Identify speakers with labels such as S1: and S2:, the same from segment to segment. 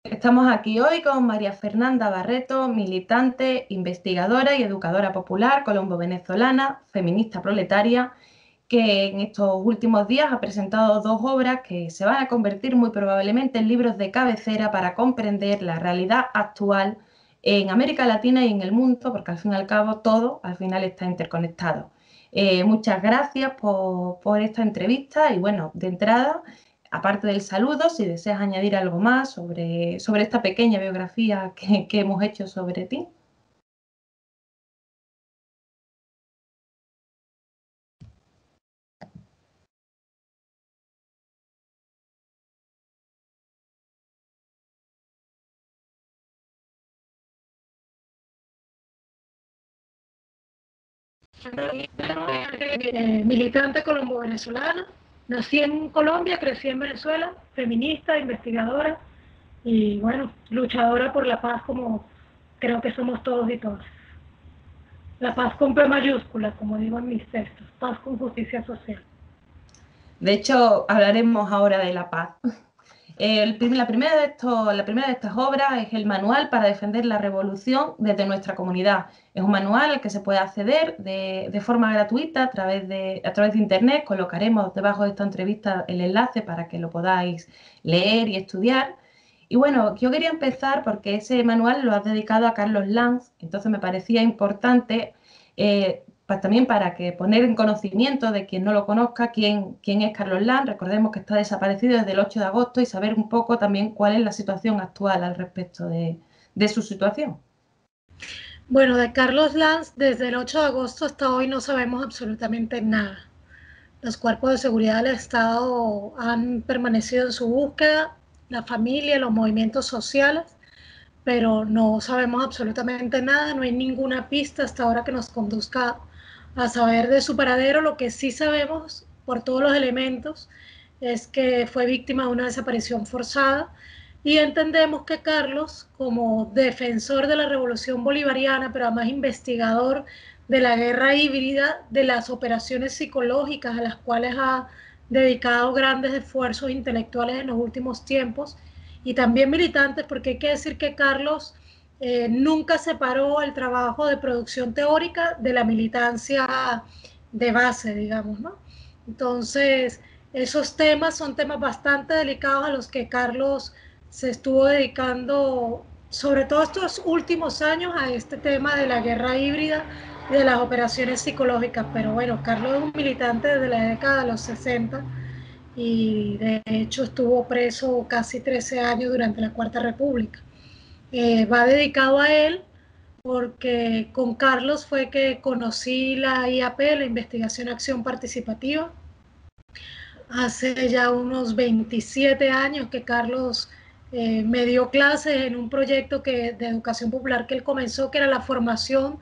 S1: Estamos aquí hoy con María Fernanda Barreto, militante, investigadora y educadora popular colombo-venezolana, feminista proletaria, que en estos últimos días ha presentado 2 obras que se van a convertir muy probablemente en libros de cabecera para comprender la realidad actual en América Latina y en el mundo, porque al fin y al cabo todo al final está interconectado. Muchas gracias por esta entrevista y bueno, de entrada, aparte del saludo, si deseas añadir algo más sobre esta pequeña biografía que hemos hecho sobre ti.
S2: Militante colombo-venezolana, nací en Colombia, crecí en Venezuela, feminista, investigadora y bueno, luchadora por la paz como creo que somos todos y todas. La paz con P mayúscula, como digo en mis textos, paz con justicia social.
S1: De hecho, hablaremos ahora de la paz. La primera de estas obras es el Manual para defender la revolución desde nuestra comunidad. Es un manual al que se puede acceder de forma gratuita a través de internet. Colocaremos debajo de esta entrevista el enlace para que lo podáis leer y estudiar. Y bueno, yo quería empezar porque ese manual lo has dedicado a Carlos Lanz, entonces me parecía importante también para que poner en conocimiento de quien no lo conozca quién es Carlos Lanz. Recordemos que está desaparecido desde el 8 de agosto y saber un poco también cuál es la situación actual al respecto de su situación.
S2: Bueno, de Carlos Lanz, desde el 8 de agosto hasta hoy no sabemos absolutamente nada. Los cuerpos de seguridad del Estado han permanecido en su búsqueda, la familia, los movimientos sociales, pero no sabemos absolutamente nada, no hay ninguna pista hasta ahora que nos conduzca a saber de su paradero. Lo que sí sabemos por todos los elementos es que fue víctima de una desaparición forzada y entendemos que Carlos, como defensor de la revolución bolivariana, pero además investigador de la guerra híbrida, de las operaciones psicológicas a las cuales ha dedicado grandes esfuerzos intelectuales en los últimos tiempos, y también militantes, porque hay que decir que Carlos nunca separó el trabajo de producción teórica de la militancia de base, digamos, ¿no? Entonces, esos temas son temas bastante delicados a los que Carlos se estuvo dedicando, sobre todo estos últimos años, a este tema de la guerra híbrida y de las operaciones psicológicas. Pero bueno, Carlos es un militante desde la década de los 60 y de hecho estuvo preso casi 13 años durante la Cuarta República. Va dedicado a él porque con Carlos fue que conocí la IAP, la Investigación Acción Participativa. Hace ya unos 27 años que Carlos me dio clases en un proyecto de educación popular que él comenzó, que era la formación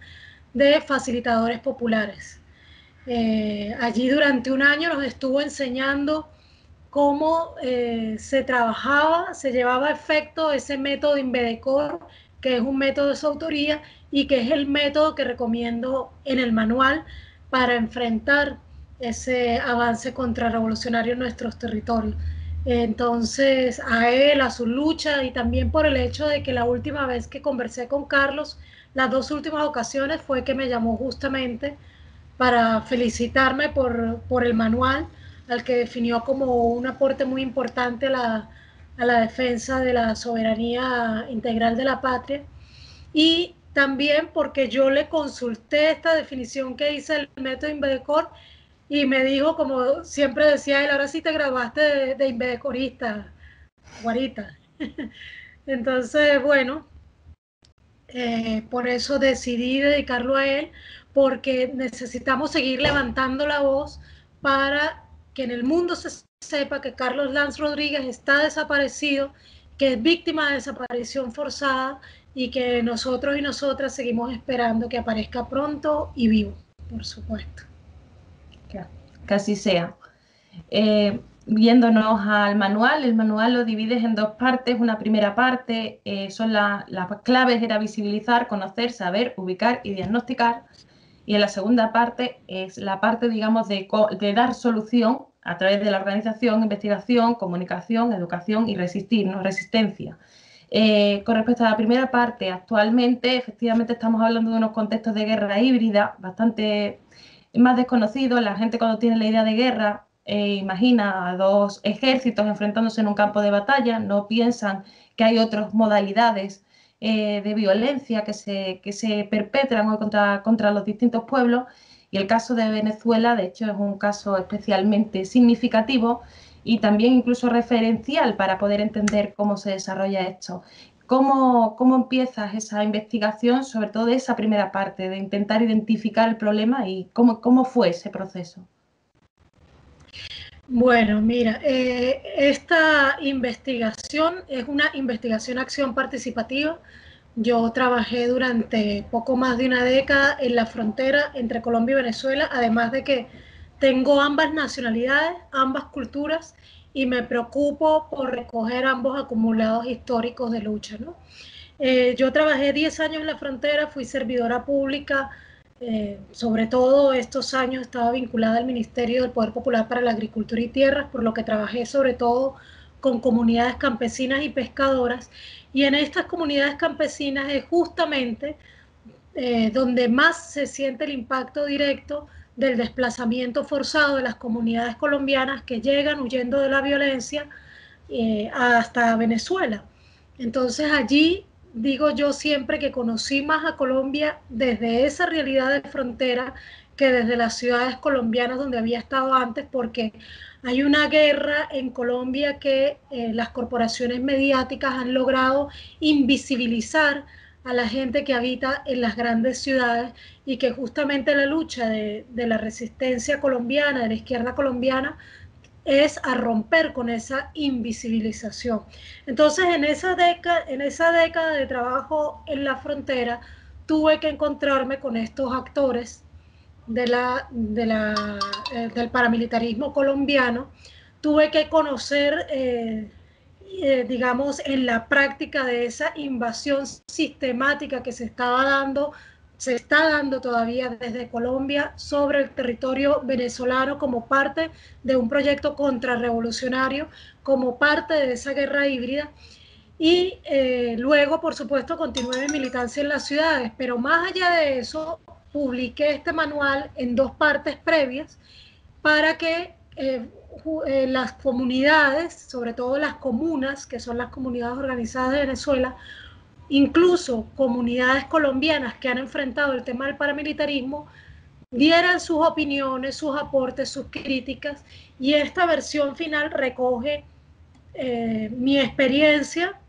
S2: de facilitadores populares. Allí durante un año nos estuvo enseñando cómo se trabajaba, se llevaba a efecto ese método Invedecor, que es un método de su autoría y que es el método que recomiendo en el manual para enfrentar ese avance contrarrevolucionario en nuestros territorios. Entonces, a él, a su lucha y también por el hecho de que la última vez que conversé con Carlos, las 2 últimas ocasiones fue que me llamó justamente para felicitarme por el manual, al que definió como un aporte muy importante a la defensa de la soberanía integral de la patria, y también porque yo le consulté esta definición que hice del método Invedecor y me dijo, como siempre decía él, ahora sí te grabaste de invedecorista, guarita. Entonces, bueno, por eso decidí dedicarlo a él, porque necesitamos seguir levantando la voz para que en el mundo se sepa que Carlos Lanz Rodríguez está desaparecido, que es víctima de desaparición forzada y que nosotros y nosotras seguimos esperando que aparezca pronto y vivo, por supuesto.
S1: Que así sea. Viéndonos al manual, el manual lo divides en dos partes. Una primera parte son las claves, era visibilizar, conocer, saber, ubicar y diagnosticar. Y en la segunda parte es la parte, digamos, de dar solución a través de la organización, investigación, comunicación, educación y resistir, ¿no? Resistencia. Con respecto a la primera parte, actualmente efectivamente estamos hablando de unos contextos de guerra híbrida bastante más desconocidos. La gente cuando tiene la idea de guerra imagina a dos ejércitos enfrentándose en un campo de batalla, no piensan que hay otras modalidades de violencia que se perpetran hoy contra los distintos pueblos. Y el caso de Venezuela, de hecho, es un caso especialmente significativo y también incluso referencial para poder entender cómo se desarrolla esto. ¿Cómo empiezas esa investigación, sobre todo de esa primera parte, de intentar identificar el problema y cómo fue ese proceso?
S2: Bueno, mira, esta investigación es una investigación-acción participativa. Yo trabajé durante poco más de una década en la frontera entre Colombia y Venezuela, además de que tengo ambas nacionalidades, ambas culturas, y me preocupo por recoger ambos acumulados históricos de lucha, ¿no? Yo trabajé 10 años en la frontera, fui servidora pública, sobre todo estos años estaba vinculada al Ministerio del Poder Popular para la Agricultura y Tierras, por lo que trabajé sobre todo con comunidades campesinas y pescadoras, y en estas comunidades campesinas es justamente donde más se siente el impacto directo del desplazamiento forzado de las comunidades colombianas que llegan huyendo de la violencia hasta Venezuela. Entonces allí digo yo siempre que conocí más a Colombia desde esa realidad de frontera que desde las ciudades colombianas donde había estado antes, porque hay una guerra en Colombia que las corporaciones mediáticas han logrado invisibilizar a la gente que habita en las grandes ciudades, y que justamente la lucha de la resistencia colombiana, de la izquierda colombiana, es a romper con esa invisibilización. Entonces, en esa década de trabajo en la frontera, tuve que encontrarme con estos actores del paramilitarismo colombiano. Tuve que conocer, digamos, en la práctica de esa invasión sistemática que se está dando todavía desde Colombia sobre el territorio venezolano como parte de un proyecto contrarrevolucionario, como parte de esa guerra híbrida. Y luego, por supuesto, continué mi militancia en las ciudades, pero más allá de eso, publiqué este manual en dos partes previas para que las comunidades, sobre todo las comunas, que son las comunidades organizadas de Venezuela, incluso comunidades colombianas que han enfrentado el tema del paramilitarismo, dieran sus opiniones, sus aportes, sus críticas, y esta versión final recoge mi experiencia,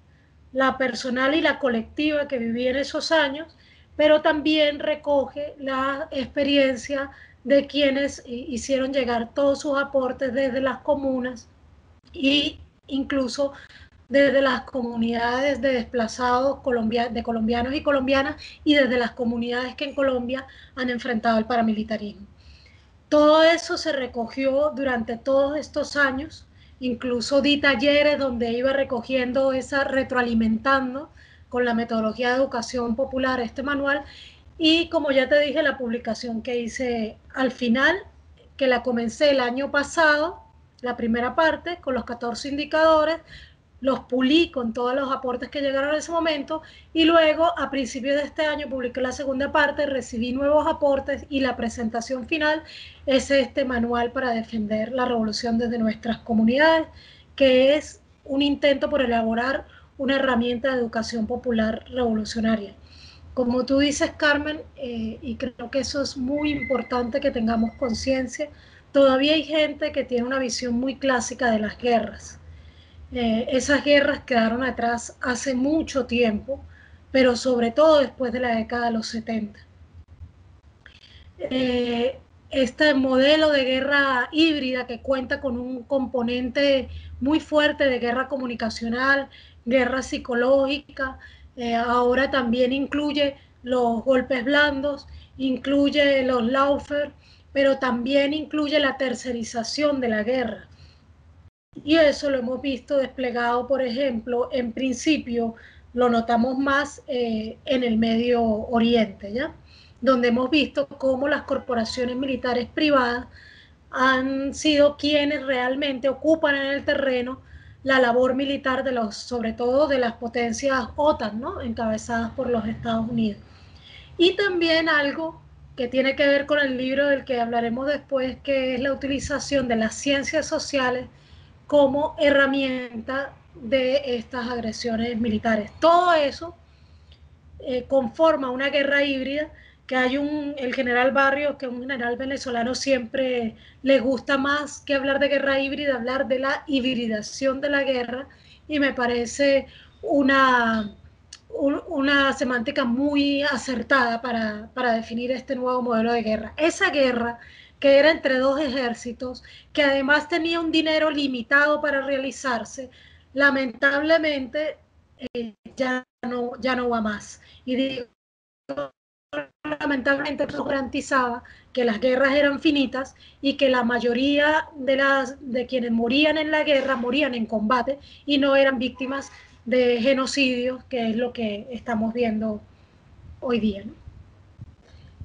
S2: la personal y la colectiva que viví en esos años, pero también recoge la experiencia de quienes hicieron llegar todos sus aportes desde las comunas e incluso desde las comunidades de desplazados de colombianos y colombianas, y desde las comunidades que en Colombia han enfrentado el paramilitarismo. Todo eso se recogió durante todos estos años. Incluso di talleres donde iba recogiendo retroalimentando con la metodología de educación popular este manual. Y como ya te dije, la publicación que hice al final, que la comencé el año pasado, la primera parte con los 14 indicadores, los pulí con todos los aportes que llegaron en ese momento, y luego a principios de este año publiqué la segunda parte, recibí nuevos aportes, y la presentación final es este manual para defender la revolución desde nuestras comunidades, que es un intento por elaborar una herramienta de educación popular revolucionaria. Como tú dices, Carmen, y creo que eso es muy importante que tengamos conciencia, todavía hay gente que tiene una visión muy clásica de las guerras. Esas guerras quedaron atrás hace mucho tiempo, pero sobre todo después de la década de los 70. Este modelo de guerra híbrida que cuenta con un componente muy fuerte de guerra comunicacional, guerra psicológica, ahora también incluye los golpes blandos, incluye los lawfare, pero también incluye la tercerización de la guerra. Y eso lo hemos visto desplegado, por ejemplo, en principio lo notamos más en el Medio Oriente, ¿ya? Donde hemos visto cómo las corporaciones militares privadas han sido quienes realmente ocupan en el terreno la labor militar de los, sobre todo de las potencias OTAN, ¿no? Encabezadas por los Estados Unidos. Y también algo que tiene que ver con el libro del que hablaremos después, que es la utilización de las ciencias sociales como herramienta de estas agresiones militares. Todo eso conforma una guerra híbrida que hay el general Barrios, que es un general venezolano, siempre le gusta más que hablar de guerra híbrida, hablar de la hibridación de la guerra, y me parece una semántica muy acertada para definir este nuevo modelo de guerra. Esa guerra que era entre dos ejércitos, que además tenía un dinero limitado para realizarse, lamentablemente ya no va más. Y digo, lamentablemente eso garantizaba que las guerras eran finitas y que la mayoría de quienes morían en la guerra morían en combate y no eran víctimas de genocidios, que es lo que estamos viendo hoy día, ¿no?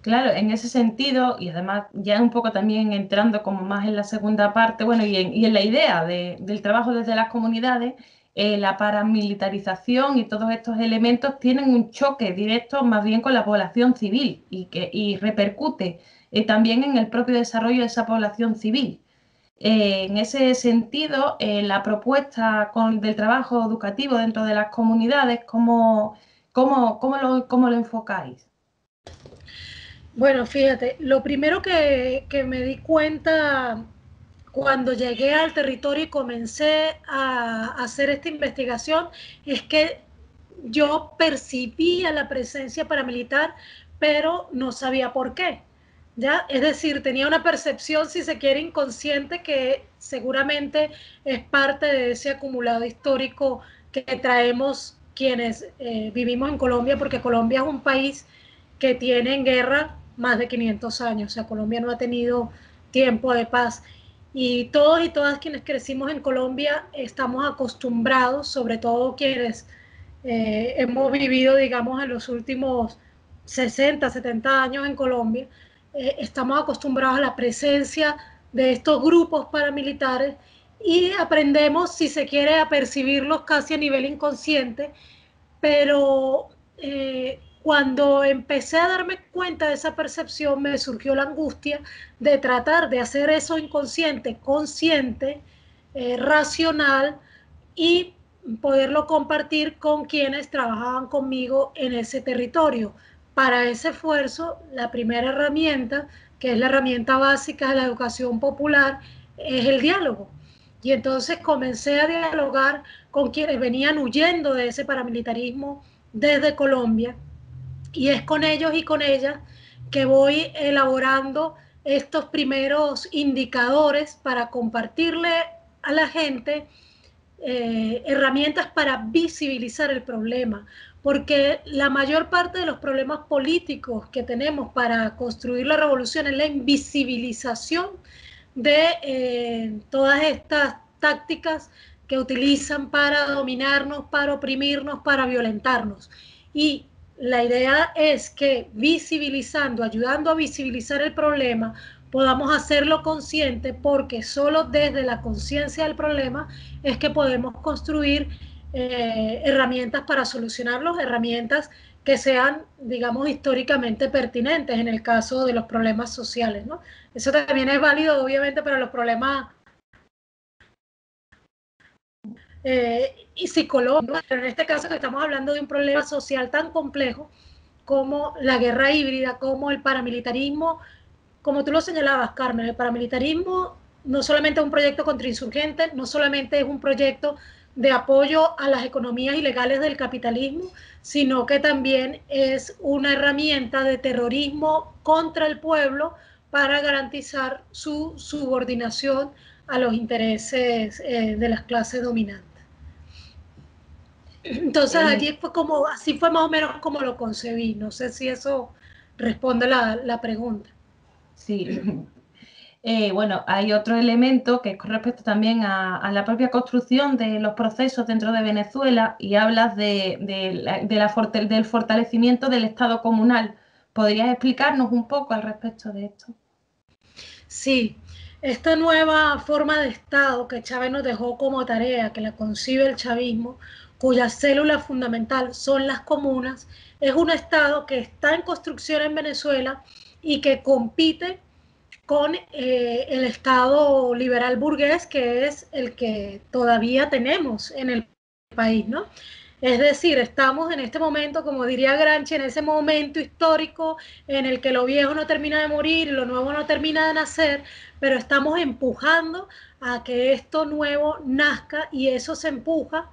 S1: Claro, en ese sentido, y además ya un poco también entrando como más en la segunda parte, bueno, y en la idea del trabajo desde las comunidades, la paramilitarización y todos estos elementos tienen un choque directo más bien con la población civil y repercute también en el propio desarrollo de esa población civil. En ese sentido, la propuesta del trabajo educativo dentro de las comunidades, ¿cómo lo enfocáis?
S2: Bueno, fíjate, lo primero que me di cuenta cuando llegué al territorio y comencé a hacer esta investigación es que yo percibía la presencia paramilitar, pero no sabía por qué. ¿Ya? Es decir, tenía una percepción, si se quiere, inconsciente, que seguramente es parte de ese acumulado histórico que traemos quienes vivimos en Colombia, porque Colombia es un país que tiene en guerra más de 500 años, o sea, Colombia no ha tenido tiempo de paz. Y todos y todas quienes crecimos en Colombia estamos acostumbrados, sobre todo quienes hemos vivido, digamos, en los últimos 60, 70 años en Colombia, estamos acostumbrados a la presencia de estos grupos paramilitares y aprendemos, si se quiere, a percibirlos casi a nivel inconsciente, pero cuando empecé a darme cuenta de esa percepción, me surgió la angustia de tratar de hacer eso inconsciente, consciente, racional, y poderlo compartir con quienes trabajaban conmigo en ese territorio. Para ese esfuerzo, la primera herramienta, que es la herramienta básica de la educación popular, es el diálogo. Y entonces comencé a dialogar con quienes venían huyendo de ese paramilitarismo desde Colombia, y es con ellos y con ellas que voy elaborando estos primeros indicadores para compartirle a la gente herramientas para visibilizar el problema, porque la mayor parte de los problemas políticos que tenemos para construir la revolución es la invisibilización de todas estas tácticas que utilizan para dominarnos, para oprimirnos, para violentarnos. Y la idea es que visibilizando, ayudando a visibilizar el problema, podamos hacerlo consciente, porque solo desde la conciencia del problema es que podemos construir herramientas para solucionarlos, herramientas que sean, digamos, históricamente pertinentes en el caso de los problemas sociales, ¿no? Eso también es válido, obviamente, para los problemas y psicológicos, pero en este caso que estamos hablando de un problema social tan complejo como la guerra híbrida, como el paramilitarismo, como tú lo señalabas, Carmen, el paramilitarismo no solamente es un proyecto contra insurgentes, no solamente es un proyecto de apoyo a las economías ilegales del capitalismo, sino que también es una herramienta de terrorismo contra el pueblo para garantizar su subordinación a los intereses de las clases dominantes. Entonces allí fue como, así fue más o menos como lo concebí. No sé si eso responde la pregunta.
S1: Sí. Bueno, hay otro elemento que es con respecto también a la propia construcción de los procesos dentro de Venezuela y hablas del fortalecimiento del Estado comunal. ¿Podrías explicarnos un poco al respecto de esto?
S2: Sí, esta nueva forma de Estado que Chávez nos dejó como tarea, que la concibe el chavismo, cuya célula fundamental son las comunas, es un Estado que está en construcción en Venezuela y que compite con el Estado liberal burgués, que es el que todavía tenemos en el país, ¿no? Es decir, estamos en este momento, como diría Gramsci, en ese momento histórico en el que lo viejo no termina de morir y lo nuevo no termina de nacer, pero estamos empujando a que esto nuevo nazca y eso se empuja,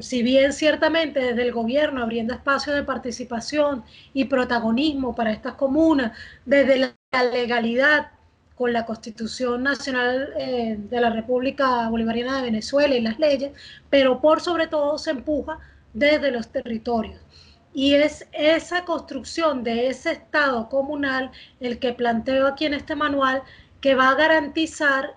S2: si bien ciertamente desde el gobierno abriendo espacios de participación y protagonismo para estas comunas, desde la legalidad con la Constitución Nacional de la República Bolivariana de Venezuela y las leyes, pero por sobre todo se empuja desde los territorios. Y es esa construcción de ese Estado comunal el que planteo aquí en este manual, que va a garantizar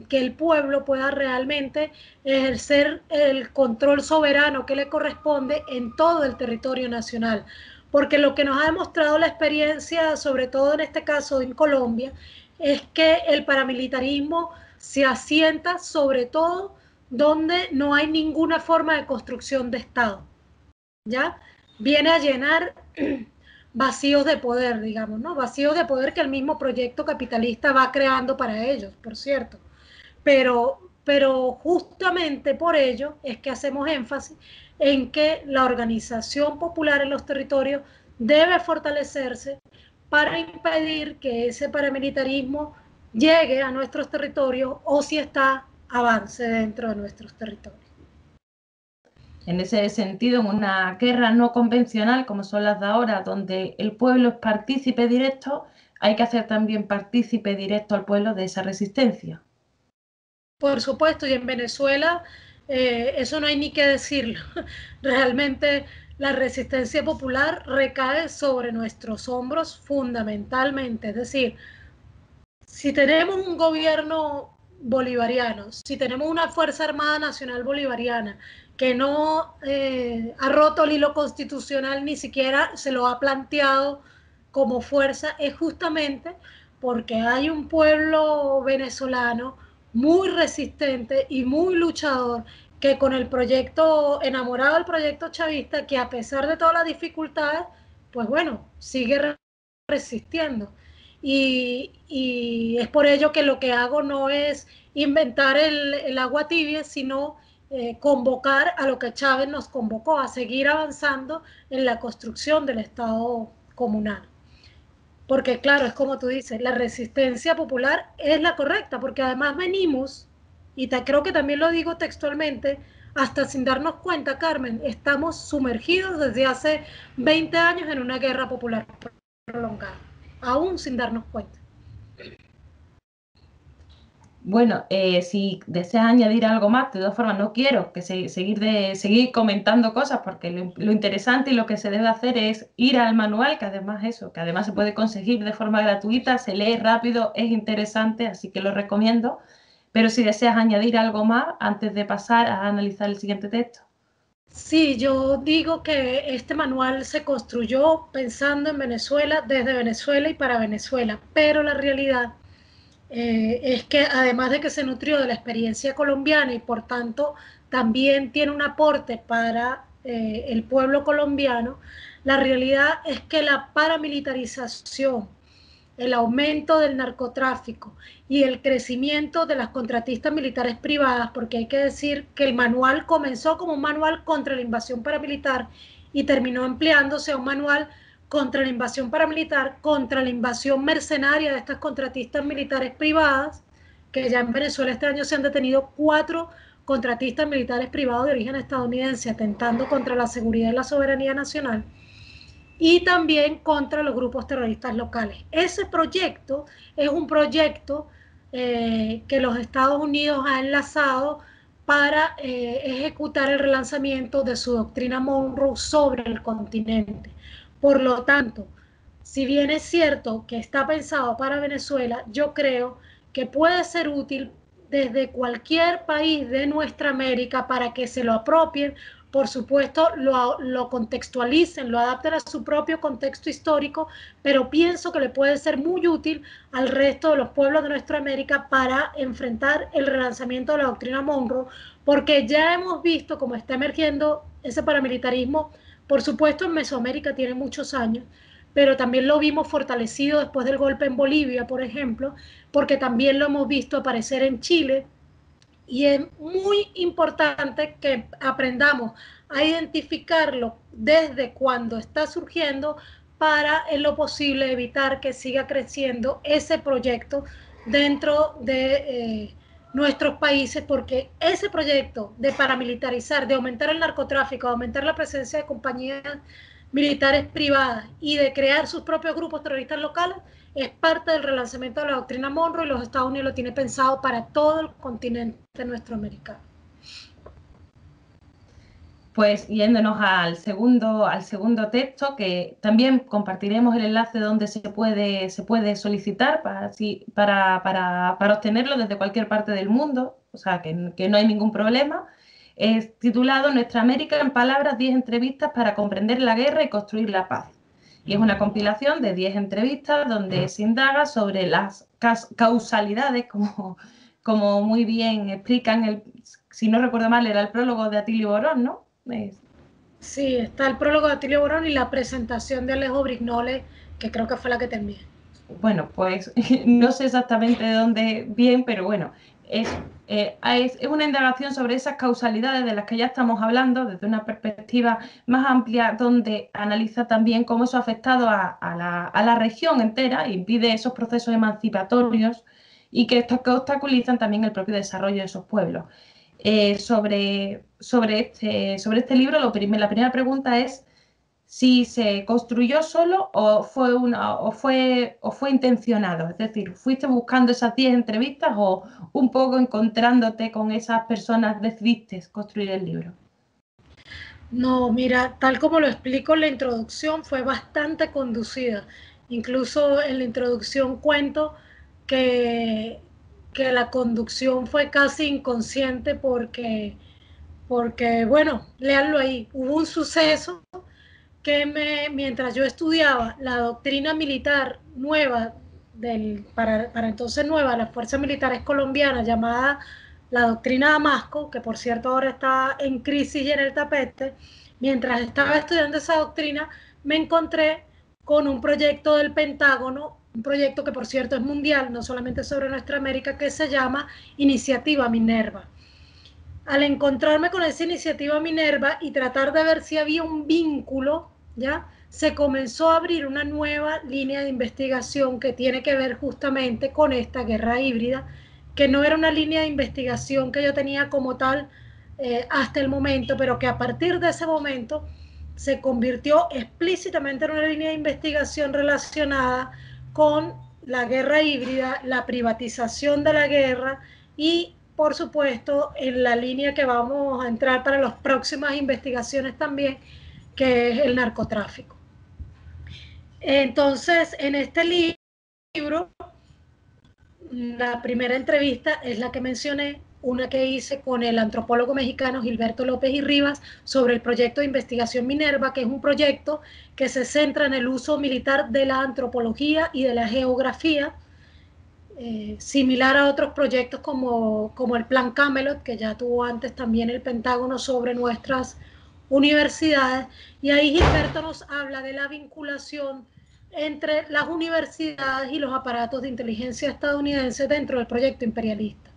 S2: que el pueblo pueda realmente ejercer el control soberano que le corresponde en todo el territorio nacional. Porque lo que nos ha demostrado la experiencia, sobre todo en este caso en Colombia, es que el paramilitarismo se asienta sobre todo donde no hay ninguna forma de construcción de Estado, ¿ya? Viene a llenar vacíos de poder, digamos, ¿no? Vacíos de poder que el mismo proyecto capitalista va creando para ellos, por cierto. Pero justamente por ello es que hacemos énfasis en que la organización popular en los territorios debe fortalecerse para impedir que ese paramilitarismo llegue a nuestros territorios o si está, avance dentro de nuestros territorios.
S1: En ese sentido, en una guerra no convencional como son las de ahora, donde el pueblo es partícipe directo, hay que hacer también partícipe directo al pueblo de esa resistencia.
S2: Por supuesto, y en Venezuela eso no hay ni que decirlo. Realmente la resistencia popular recae sobre nuestros hombros fundamentalmente. Es decir, si tenemos un gobierno bolivariano, si tenemos una Fuerza Armada Nacional Bolivariana que no ha roto el hilo constitucional, ni siquiera se lo ha planteado como fuerza, es justamente porque hay un pueblo venezolano muy resistente y muy luchador que con el proyecto, enamorado del proyecto chavista, que a pesar de todas las dificultades, pues bueno, sigue resistiendo. Y es por ello que lo que hago no es inventar el agua tibia, sino convocar a lo que Chávez nos convocó, a seguir avanzando en la construcción del Estado comunal. Porque claro, es como tú dices, la resistencia popular es la correcta, porque además venimos, y creo que también lo digo textualmente, hasta sin darnos cuenta, Carmen, estamos sumergidos desde hace 20 años en una guerra popular prolongada, aún sin darnos cuenta.
S1: Bueno, si deseas añadir algo más, de todas formas no quiero que seguir comentando cosas porque lo interesante y lo que se debe hacer es ir al manual, que además se puede conseguir de forma gratuita, se lee rápido, es interesante, así que lo recomiendo. Pero si deseas añadir algo más antes de pasar a analizar el siguiente texto.
S2: Sí, yo digo que este manual se construyó pensando en Venezuela, desde Venezuela y para Venezuela, pero la realidad es que además de que se nutrió de la experiencia colombiana y por tanto también tiene un aporte para el pueblo colombiano, la realidad es que la paramilitarización, el aumento del narcotráfico y el crecimiento de las contratistas militares privadas, porque hay que decir que el manual comenzó como un manual contra la invasión paramilitar y terminó empleándose a un manual contra la invasión paramilitar, contra la invasión mercenaria de estas contratistas militares privadas, que ya en Venezuela este año se han detenido 4 contratistas militares privados de origen estadounidense atentando contra la seguridad y la soberanía nacional, y también contra los grupos terroristas locales. Ese proyecto es un proyecto que los Estados Unidos ha enlazado para ejecutar el relanzamiento de su doctrina Monroe sobre el continente. Por lo tanto, si bien es cierto que está pensado para Venezuela, yo creo que puede ser útil desde cualquier país de nuestra América para que se lo apropien, por supuesto, lo contextualicen, lo adapten a su propio contexto histórico, pero pienso que le puede ser muy útil al resto de los pueblos de nuestra América para enfrentar el relanzamiento de la doctrina Monroe, porque ya hemos visto cómo está emergiendo ese paramilitarismo. Por supuesto, en Mesoamérica tiene muchos años, pero también lo vimos fortalecido después del golpe en Bolivia, por ejemplo, porque también lo hemos visto aparecer en Chile. Y es muy importante que aprendamos a identificarlo desde cuando está surgiendo para, en lo posible, evitar que siga creciendo ese proyecto dentro de nuestros países, porque ese proyecto de paramilitarizar, de aumentar el narcotráfico, de aumentar la presencia de compañías militares privadas y de crear sus propios grupos terroristas locales, es parte del relanzamiento de la doctrina Monroe, y los Estados Unidos lo tiene pensado para todo el continente nuestro americano.
S1: Pues yéndonos al segundo texto, que también compartiremos el enlace donde se puede solicitar para obtenerlo desde cualquier parte del mundo, o sea que no hay ningún problema. Es titulado Nuestra América en palabras, 10 entrevistas para comprender la guerra y construir la paz. Y es una compilación de 10 entrevistas donde se indaga sobre las causalidades, como muy bien explican, si no recuerdo mal, era el prólogo de Atilio Borón, ¿no?
S2: Sí, está el prólogo de Atilio Borón y la presentación de Alejo Brignole, que creo que fue la que te envié.
S1: Bueno, pues no sé exactamente de dónde bien, pero bueno, es una indagación sobre esas causalidades de las que ya estamos hablando desde una perspectiva más amplia, donde analiza también cómo eso ha afectado a la región entera e impide esos procesos emancipatorios y que estos que obstaculizan también el propio desarrollo de esos pueblos. Sobre este libro, la primera pregunta es si se construyó solo o fue intencionado. Es decir, ¿fuiste buscando esas 10 entrevistas o un poco encontrándote con esas personas decidiste construir el libro?
S2: No, mira, tal como lo explico en la introducción, fue bastante conducida. Incluso en la introducción cuento que, que la conducción fue casi inconsciente porque, bueno, léanlo ahí, hubo un suceso mientras yo estudiaba la doctrina militar nueva, para entonces nueva, las fuerzas militares colombianas, llamada la doctrina Damasco, que por cierto ahora está en crisis y en el tapete. Mientras estaba estudiando esa doctrina, me encontré con un proyecto del Pentágono, un proyecto que por cierto es mundial, no solamente sobre nuestra América, que se llama Iniciativa Minerva. Al encontrarme con esa iniciativa Minerva y tratar de ver si había un vínculo, ¿ya? Se comenzó a abrir una nueva línea de investigación que tiene que ver justamente con esta guerra híbrida, que no era una línea de investigación que yo tenía como tal hasta el momento, pero que a partir de ese momento se convirtió explícitamente en una línea de investigación relacionada con la guerra híbrida, la privatización de la guerra y, por supuesto, en la línea que vamos a entrar para las próximas investigaciones también, que es el narcotráfico. Entonces, en este libro, la primera entrevista es la que mencioné, una que hice con el antropólogo mexicano Gilberto López y Rivas sobre el proyecto de investigación Minerva, que es un proyecto que se centra en el uso militar de la antropología y de la geografía, similar a otros proyectos como el Plan Camelot, que ya tuvo antes también el Pentágono sobre nuestras universidades. Y ahí Gilberto nos habla de la vinculación entre las universidades y los aparatos de inteligencia estadounidenses dentro del proyecto imperialista.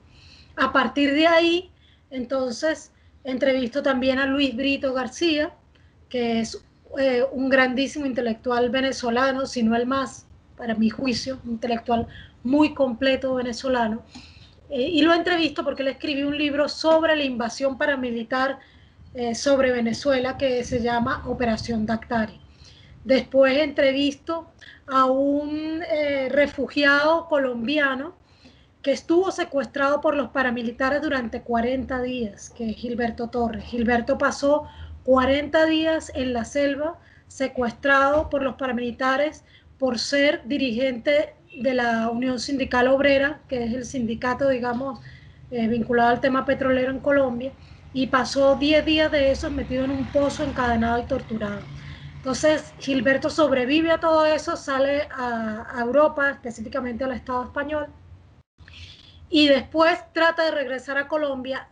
S2: A partir de ahí, entonces, entrevisto también a Luis Brito García, que es un grandísimo intelectual venezolano, si no el más, para mi juicio, un intelectual muy completo venezolano. Y lo entrevisto porque él escribió un libro sobre la invasión paramilitar sobre Venezuela que se llama Operación Daktari. Después entrevisto a un refugiado colombiano que estuvo secuestrado por los paramilitares durante 40 días, que es Gilberto Torres. Gilberto pasó 40 días en la selva secuestrado por los paramilitares por ser dirigente de la Unión Sindical Obrera, que es el sindicato, digamos, vinculado al tema petrolero en Colombia, y pasó 10 días de esos metido en un pozo, encadenado y torturado. Entonces, Gilberto sobrevive a todo eso, sale a Europa, específicamente al Estado español, y después trata de regresar a Colombia,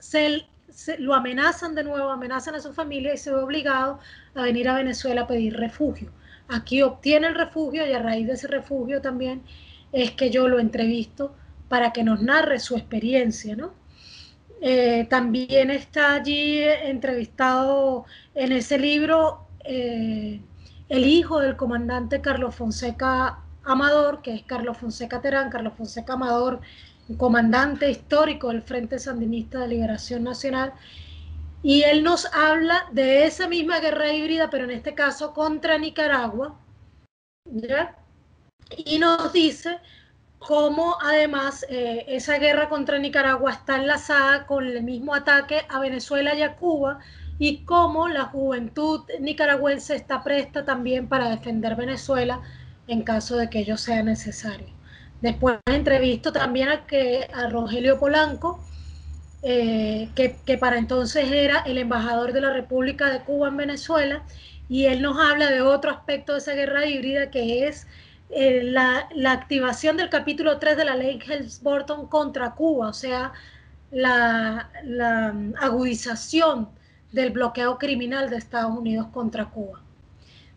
S2: lo amenazan de nuevo, amenazan a su familia y se ve obligado a venir a Venezuela a pedir refugio. Aquí obtiene el refugio y a raíz de ese refugio también es que yo lo entrevisto para que nos narre su experiencia, ¿no? También está allí entrevistado en ese libro el hijo del comandante Carlos Fonseca Amador, que es Carlos Fonseca Terán. Carlos Fonseca Amador, comandante histórico del Frente Sandinista de Liberación Nacional, y él nos habla de esa misma guerra híbrida, pero en este caso contra Nicaragua, ¿ya? Y nos dice cómo además esa guerra contra Nicaragua está enlazada con el mismo ataque a Venezuela y a Cuba, y cómo la juventud nicaragüense está presta también para defender Venezuela en caso de que ello sea necesario. Después entrevisto también a Rogelio Polanco, que para entonces era el embajador de la República de Cuba en Venezuela, y él nos habla de otro aspecto de esa guerra híbrida, que es la activación del capítulo 3 de la ley Helms-Burton contra Cuba, o sea, la agudización del bloqueo criminal de Estados Unidos contra Cuba.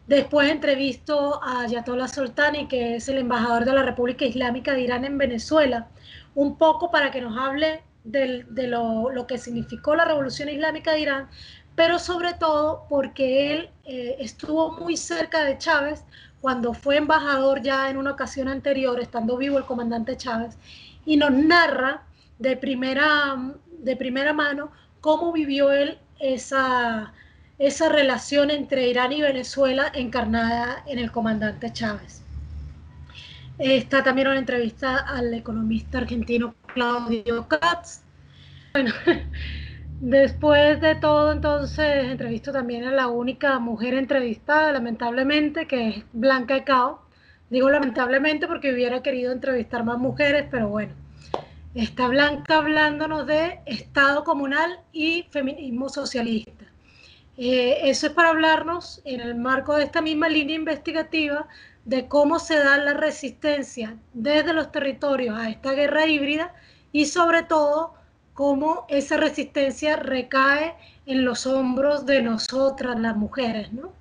S2: Después entrevisto a Ayatollah Soltani, que es el embajador de la República Islámica de Irán en Venezuela, un poco para que nos hable de lo que significó la Revolución Islámica de Irán, pero sobre todo porque él estuvo muy cerca de Chávez cuando fue embajador ya en una ocasión anterior, estando vivo el comandante Chávez, y nos narra de primera mano cómo vivió él esa relación entre Irán y Venezuela encarnada en el comandante Chávez. Está también una entrevista al economista argentino Claudio Katz. Bueno, después de todo, entonces, entrevisto también a la única mujer entrevistada, lamentablemente, que es Blanca Ecao. Digo lamentablemente porque hubiera querido entrevistar más mujeres, pero bueno. Está Blanca hablándonos de Estado comunal y feminismo socialista. Eso es para hablarnos, en el marco de esta misma línea investigativa, de cómo se da la resistencia desde los territorios a esta guerra híbrida, y sobre todo cómo esa resistencia recae en los hombros de nosotras, las mujeres, ¿no?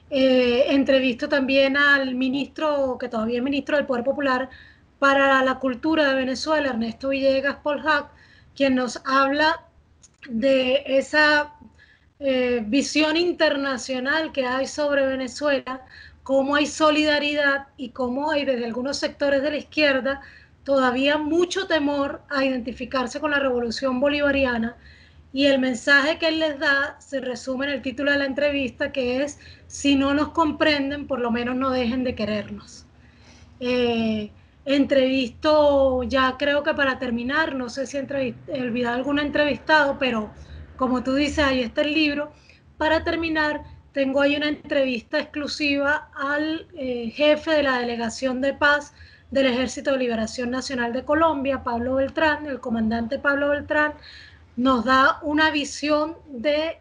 S2: Entrevisto también al ministro, que todavía es ministro del Poder Popular para la Cultura de Venezuela, Ernesto Villegas Polhac, quien nos habla de esa visión internacional que hay sobre Venezuela, cómo hay solidaridad y cómo hay desde algunos sectores de la izquierda todavía mucho temor a identificarse con la revolución bolivariana, y el mensaje que él les da se resume en el título de la entrevista, que es: si no nos comprenden, por lo menos no dejen de querernos. Entrevisto, ya creo que para terminar, no sé si he olvidado algún entrevistado, pero como tú dices, ahí está el libro. Para terminar, tengo ahí una entrevista exclusiva al jefe de la Delegación de Paz del Ejército de Liberación Nacional de Colombia, Pablo Beltrán. El comandante Pablo Beltrán nos da una visión de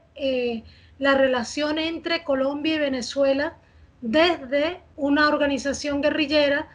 S2: la relación entre Colombia y Venezuela desde una organización guerrillera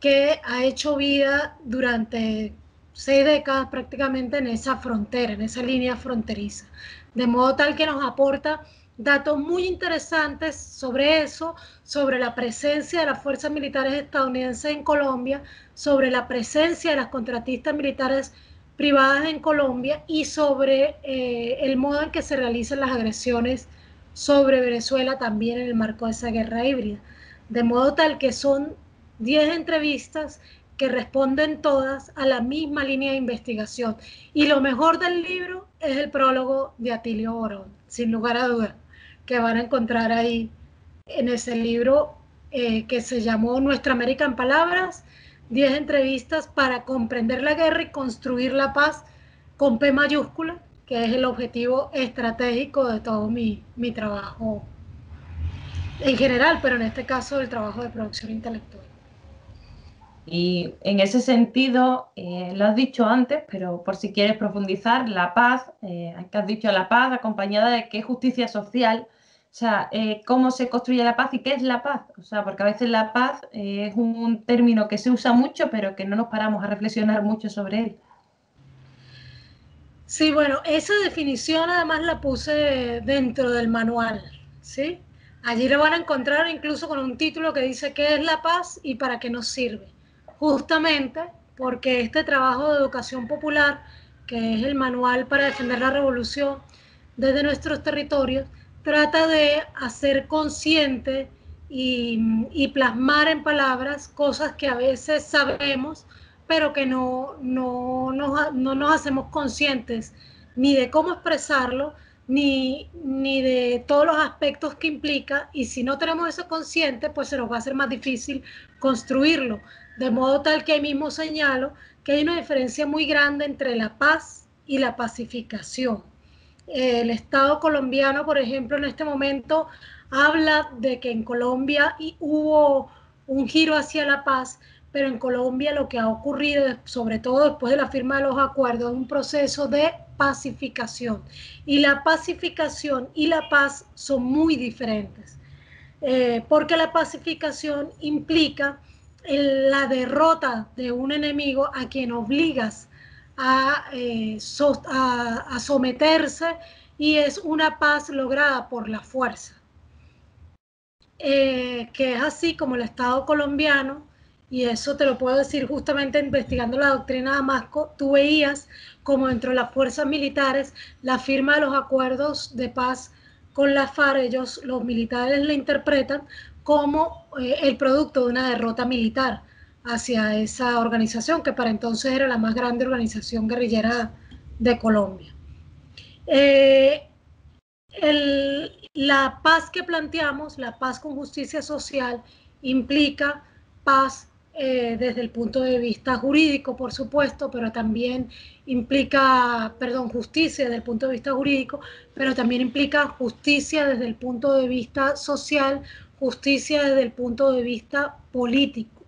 S2: que ha hecho vida durante 6 décadas prácticamente en esa frontera, en esa línea fronteriza. De modo tal que nos aporta datos muy interesantes sobre eso, sobre la presencia de las fuerzas militares estadounidenses en Colombia, sobre la presencia de las contratistas militares privadas en Colombia, y sobre el modo en que se realizan las agresiones sobre Venezuela también en el marco de esa guerra híbrida. De modo tal que son 10 entrevistas que responden todas a la misma línea de investigación. Y lo mejor del libro es el prólogo de Atilio Borón, sin lugar a dudas, que van a encontrar ahí en ese libro que se llamó Nuestra América en Palabras, 10 entrevistas para comprender la guerra y construir la paz con P mayúscula, que es el objetivo estratégico de todo mi trabajo en general, pero en este caso el trabajo de producción intelectual.
S1: Y en ese sentido, lo has dicho antes, pero por si quieres profundizar, la paz, que has dicho la paz acompañada de qué justicia social, o sea, cómo se construye la paz y qué es la paz. O sea, porque a veces la paz es un término que se usa mucho, pero que no nos paramos a reflexionar mucho sobre él.
S2: Sí, bueno, esa definición además la puse dentro del manual, ¿sí? Allí lo van a encontrar incluso con un título que dice qué es la paz y para qué nos sirve. Justamente porque este trabajo de educación popular, que es el manual para defender la revolución desde nuestros territorios, trata de hacer consciente y plasmar en palabras cosas que a veces sabemos, pero que no nos hacemos conscientes ni de cómo expresarlo, ni de todos los aspectos que implica, y si no tenemos eso consciente, pues se nos va a hacer más difícil construirlo. De modo tal que ahí mismo señalo que hay una diferencia muy grande entre la paz y la pacificación. El Estado colombiano, por ejemplo, en este momento habla de que en Colombia hubo un giro hacia la paz, pero en Colombia lo que ha ocurrido, sobre todo después de la firma de los acuerdos, es un proceso de pacificación. Y la pacificación y la paz son muy diferentes, porque la pacificación implica la derrota de un enemigo a quien obligas a someterse, y es una paz lograda por la fuerza, que es así como el Estado colombiano, y eso te lo puedo decir justamente investigando la doctrina de Damasco. Tú veías como dentro de las fuerzas militares la firma de los acuerdos de paz con la FARC, ellos, los militares, la interpretan como el producto de una derrota militar hacia esa organización, que para entonces era la más grande organización guerrillera de Colombia. La paz que planteamos, la paz con justicia social, implica paz desde el punto de vista jurídico, por supuesto, pero también implica, perdón, justicia desde el punto de vista jurídico, pero también implica justicia desde el punto de vista social, justicia desde el punto de vista político.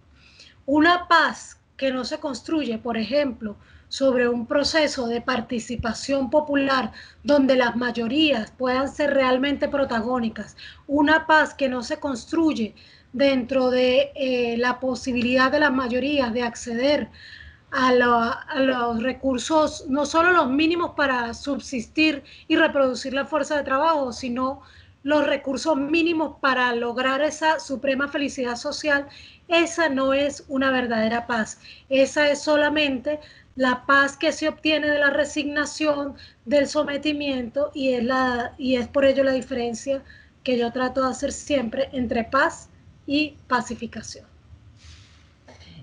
S2: Una paz que no se construye, por ejemplo, sobre un proceso de participación popular donde las mayorías puedan ser realmente protagónicas, una paz que no se construye dentro de la posibilidad de las mayorías de acceder a los recursos, no solo los mínimos para subsistir y reproducir la fuerza de trabajo, sino los recursos mínimos para lograr esa suprema felicidad social. Esa no es una verdadera paz, esa es solamente la paz que se obtiene de la resignación, del sometimiento, y es por ello la diferencia que yo trato de hacer siempre entre paz y pacificación.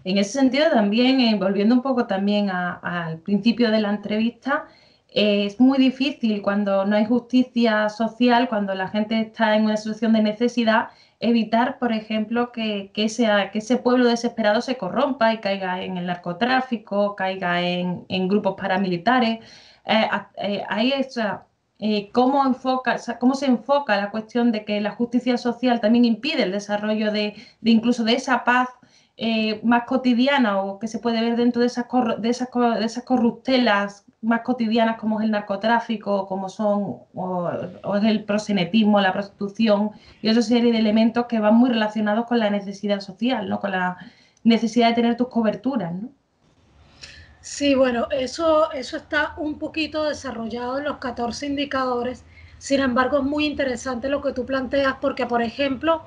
S1: En ese sentido, también, volviendo un poco también al principio de la entrevista, es muy difícil cuando no hay justicia social, cuando la gente está en una situación de necesidad, evitar, por ejemplo, que ese pueblo desesperado se corrompa y caiga en el narcotráfico, caiga en grupos paramilitares. Ahí está. ¿Cómo se enfoca la cuestión de que la justicia social también impide el desarrollo de incluso de esa paz más cotidiana o que se puede ver dentro de esas corruptelas más cotidianas como es el narcotráfico, como son o es el proxenetismo, la prostitución y otra serie de elementos que van muy relacionados con la necesidad social, ¿no? Con la necesidad de tener tus coberturas, ¿no?
S2: Sí, bueno, eso está un poquito desarrollado en los 14 indicadores. Sin embargo, es muy interesante lo que tú planteas porque, por ejemplo,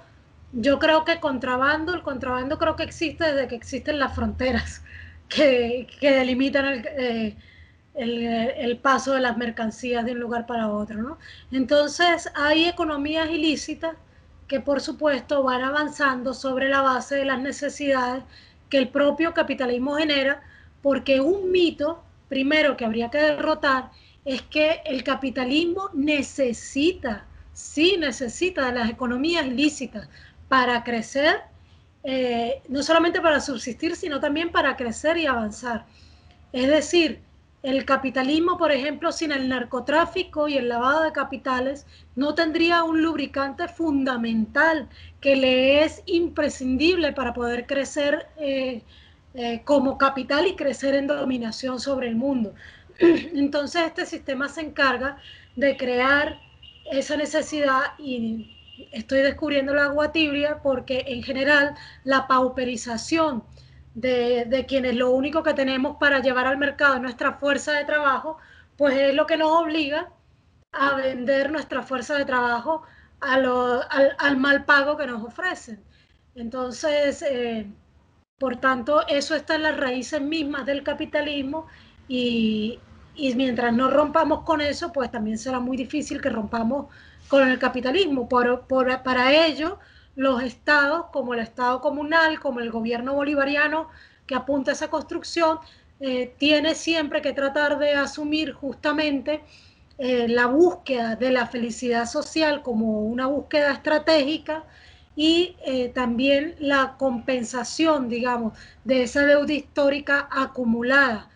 S2: yo creo que el contrabando creo que existe desde que existen las fronteras que delimitan el paso de las mercancías de un lugar para otro, ¿no? Entonces hay economías ilícitas que por supuesto van avanzando sobre la base de las necesidades que el propio capitalismo genera, porque un mito, primero que habría que derrotar, es que el capitalismo necesita, sí necesita de las economías ilícitas para crecer, no solamente para subsistir, sino también para crecer y avanzar. Es decir, el capitalismo, por ejemplo, sin el narcotráfico y el lavado de capitales, no tendría un lubricante fundamental que le es imprescindible para poder crecer como capital y crecer en dominación sobre el mundo. Entonces, este sistema se encarga de crear esa necesidad y estoy descubriendo la agua tibia porque en general la pauperización de quienes lo único que tenemos para llevar al mercado es nuestra fuerza de trabajo, pues es lo que nos obliga a vender nuestra fuerza de trabajo al mal pago que nos ofrecen. Entonces, por tanto, eso está en las raíces mismas del capitalismo y, y mientras no rompamos con eso, pues también será muy difícil que rompamos con el capitalismo. Para ello, los estados, como el Estado comunal, como el gobierno bolivariano que apunta a esa construcción, tiene siempre que tratar de asumir justamente la búsqueda de la felicidad social como una búsqueda estratégica y también la compensación, digamos, de esa deuda histórica acumulada,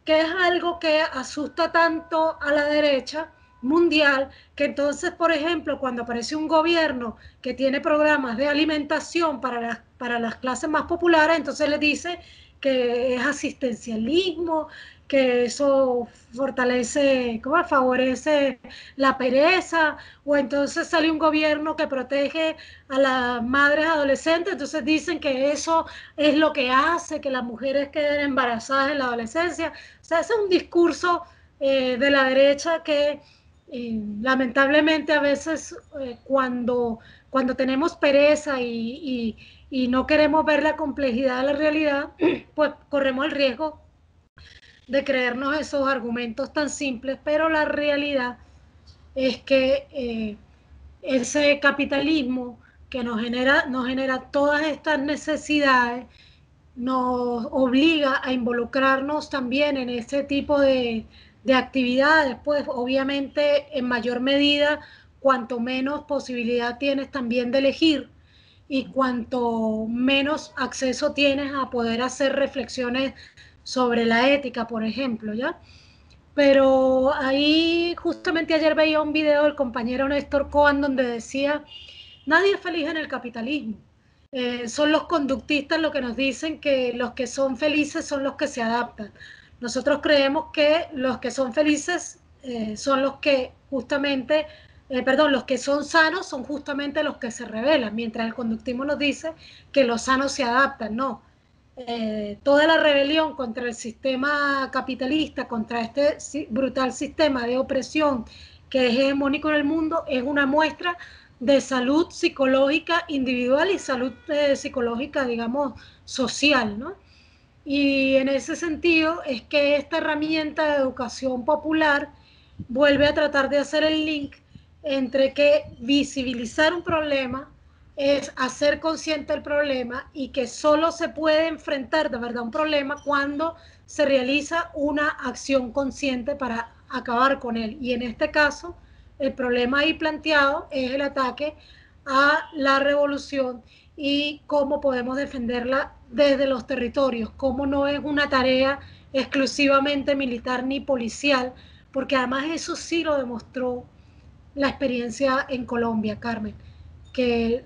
S2: que es algo que asusta tanto a la derecha mundial, que entonces, por ejemplo, cuando aparece un gobierno que tiene programas de alimentación para las clases más populares, entonces le dice que es asistencialismo, que eso fortalece, ¿cómo? Favorece la pereza, o entonces sale un gobierno que protege a las madres adolescentes, entonces dicen que eso es lo que hace que las mujeres queden embarazadas en la adolescencia. O sea, ese es un discurso de la derecha que lamentablemente a veces cuando tenemos pereza y no queremos ver la complejidad de la realidad, pues corremos el riesgo de creernos esos argumentos tan simples, pero la realidad es que ese capitalismo que nos genera todas estas necesidades, nos obliga a involucrarnos también en este tipo de actividades, pues obviamente en mayor medida, cuanto menos posibilidad tienes también de elegir y cuanto menos acceso tienes a poder hacer reflexiones sobre la ética, por ejemplo, ¿ya? Pero ahí justamente ayer veía un video del compañero Néstor Cohen donde decía, nadie es feliz en el capitalismo. Son los conductistas los que nos dicen que los que son felices son los que se adaptan. Nosotros creemos que los que son felices son los que justamente, perdón, los que son sanos son justamente los que se rebelan, mientras el conductismo nos dice que los sanos se adaptan. No, toda la rebelión contra el sistema capitalista, contra este brutal sistema de opresión que es hegemónico en el mundo, es una muestra de salud psicológica individual y salud psicológica, digamos, social, ¿no? Y en ese sentido es que esta herramienta de educación popular vuelve a tratar de hacer el link entre que visibilizar un problema es hacer consciente el problema y que solo se puede enfrentar de verdad un problema cuando se realiza una acción consciente para acabar con él. Y en este caso, el problema ahí planteado es el ataque a la revolución y cómo podemos defenderla desde los territorios, cómo no es una tarea exclusivamente militar ni policial, porque además eso sí lo demostró la experiencia en Colombia, Carmen, que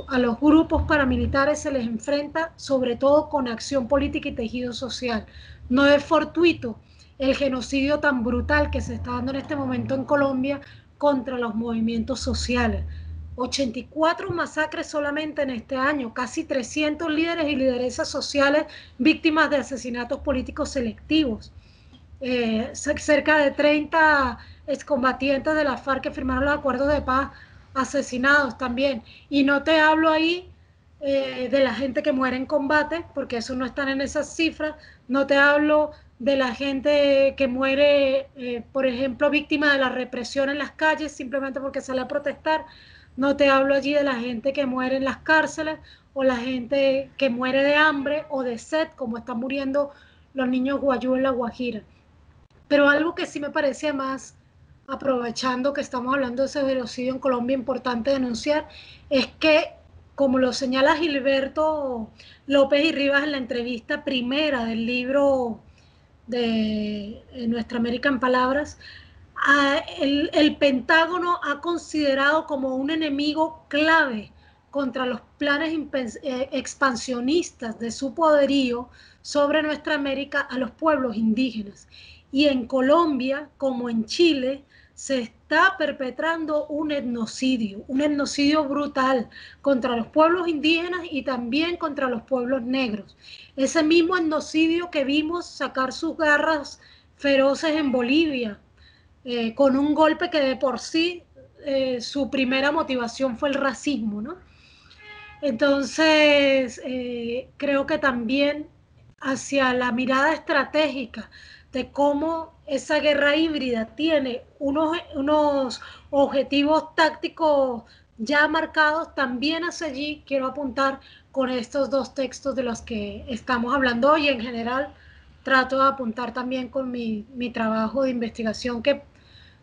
S2: a los grupos paramilitares se les enfrenta sobre todo con acción política y tejido social. No es fortuito el genocidio tan brutal que se está dando en este momento en Colombia contra los movimientos sociales. 84 masacres solamente en este año, casi 300 líderes y lideresas sociales víctimas de asesinatos políticos selectivos. Cerca de 30 excombatientes de la FARC que firmaron los acuerdos de paz asesinados también. Y no te hablo ahí de la gente que muere en combate, porque eso no están en esas cifras. No te hablo de la gente que muere, por ejemplo, víctima de la represión en las calles simplemente porque sale a protestar. No te hablo allí de la gente que muere en las cárceles o la gente que muere de hambre o de sed, como están muriendo los niños guayú en La Guajira. Pero algo que sí me parece más, aprovechando que estamos hablando de ese genocidio en Colombia, importante denunciar, es que, como lo señala Gilberto López y Rivas en la entrevista primera del libro de Nuestra América en Palabras, el Pentágono ha considerado como un enemigo clave contra los planes expansionistas de su poderío sobre nuestra América a los pueblos indígenas. Y en Colombia, como en Chile, se está perpetrando un etnocidio brutal contra los pueblos indígenas y también contra los pueblos negros. Ese mismo etnocidio que vimos sacar sus garras feroces en Bolivia, con un golpe que de por sí su primera motivación fue el racismo, ¿no? Entonces, creo que también hacia la mirada estratégica de cómo esa guerra híbrida tiene unos objetivos tácticos ya marcados, también hacia allí quiero apuntar con estos dos textos de los que estamos hablando hoy. En general, trato de apuntar también con mi trabajo de investigación que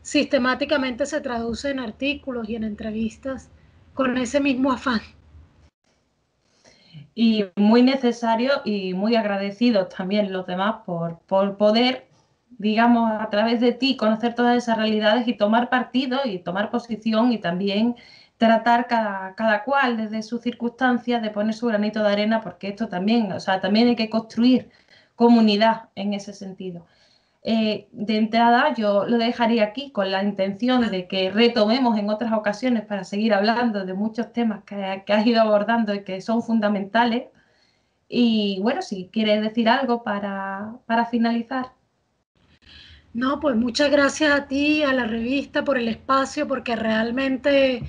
S2: sistemáticamente se traduce en artículos y en entrevistas con ese mismo afán.
S1: Y muy necesario y muy agradecidos también los demás por poder, digamos, a través de ti conocer todas esas realidades y tomar partido y tomar posición y también tratar cada cual desde sus circunstancias de poner su granito de arena, porque esto también, o sea, también hay que construir comunidad en ese sentido. De entrada, yo lo dejaría aquí con la intención de que retomemos en otras ocasiones para seguir hablando de muchos temas que has ido abordando y que son fundamentales. Y bueno, si quieres decir algo para finalizar.
S2: No, pues muchas gracias a ti, a la revista, por el espacio, porque realmente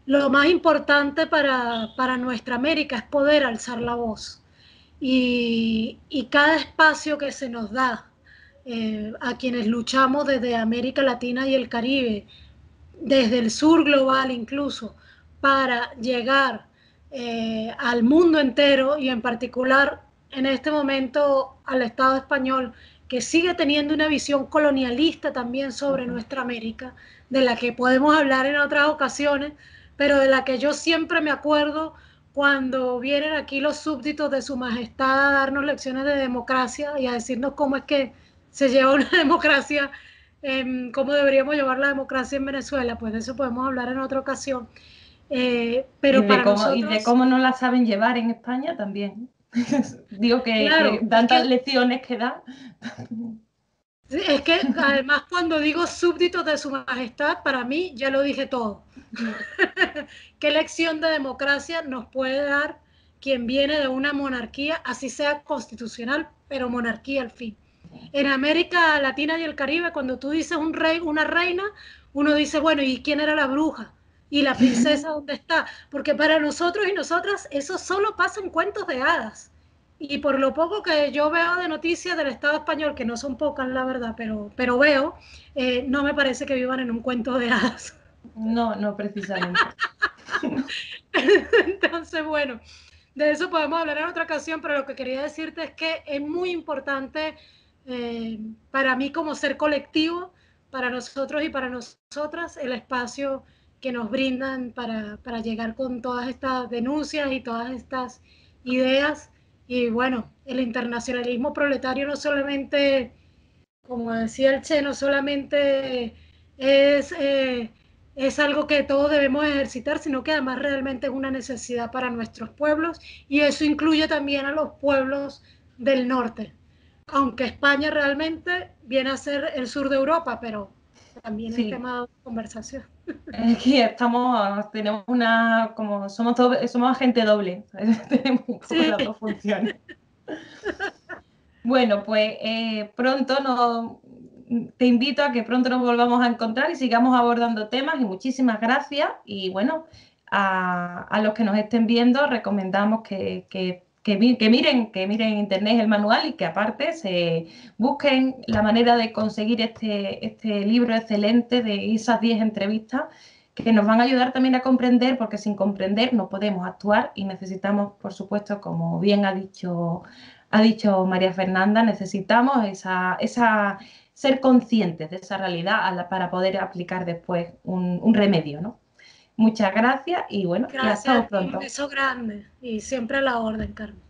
S2: lo más importante para nuestra América es poder alzar la voz. Y cada espacio que se nos da a quienes luchamos desde América Latina y el Caribe, desde el sur global incluso, para llegar al mundo entero y en particular en este momento al Estado español, que sigue teniendo una visión colonialista también sobre nuestra América, de la que podemos hablar en otras ocasiones, pero de la que yo siempre me acuerdo cuando vienen aquí los súbditos de su majestad a darnos lecciones de democracia y a decirnos cómo es que se lleva una democracia, cómo deberíamos llevar la democracia en Venezuela. Pues de eso podemos hablar en otra ocasión. Pero para
S1: Y de
S2: nosotros,
S1: cómo no la saben llevar en España también. Digo que
S2: claro, es
S1: tantas
S2: que
S1: lecciones que da.
S2: sí, es que además cuando digo súbditos de su majestad, para mí ya lo dije todo. ¿Qué lección de democracia nos puede dar quien viene de una monarquía, así sea constitucional, pero monarquía al fin? En América Latina y el Caribe, cuando tú dices un rey, una reina, uno dice, bueno, ¿y quién era la bruja? ¿Y la princesa dónde está? Porque para nosotros y nosotras eso solo pasa en cuentos de hadas. Y por lo poco que yo veo de noticias del Estado español, que no son pocas la verdad, pero veo, no me parece que vivan en un cuento de hadas.
S1: No, no precisamente.
S2: Entonces, bueno, de eso podemos hablar en otra ocasión, pero lo que quería decirte es que es muy importante para mí como ser colectivo, para nosotros y para nosotras, el espacio que nos brindan para llegar con todas estas denuncias y todas estas ideas. Y bueno, el internacionalismo proletario no solamente, como decía el Che, no solamente es, es algo que todos debemos ejercitar, sino que además realmente es una necesidad para nuestros pueblos y eso incluye también a los pueblos del norte. Aunque España realmente viene a ser el sur de Europa, pero también es
S1: Sí,
S2: tema de conversación.
S1: aquí tenemos como somos agente doble, tenemos un poco
S2: Sí,
S1: las dos funciones. Bueno, pues te invito a que pronto nos volvamos a encontrar y sigamos abordando temas y muchísimas gracias. Y bueno, a los que nos estén viendo recomendamos que que miren en internet el manual y que aparte se busquen la manera de conseguir este libro excelente de esas 10 entrevistas que nos van a ayudar también a comprender, porque sin comprender no podemos actuar y necesitamos, por supuesto, como bien ha dicho María Fernanda, necesitamos ser conscientes de esa realidad para poder aplicar después un remedio, ¿no? Muchas gracias y bueno, y hasta
S2: Gracias,
S1: pronto.
S2: un beso grande y siempre a la orden, Carmen.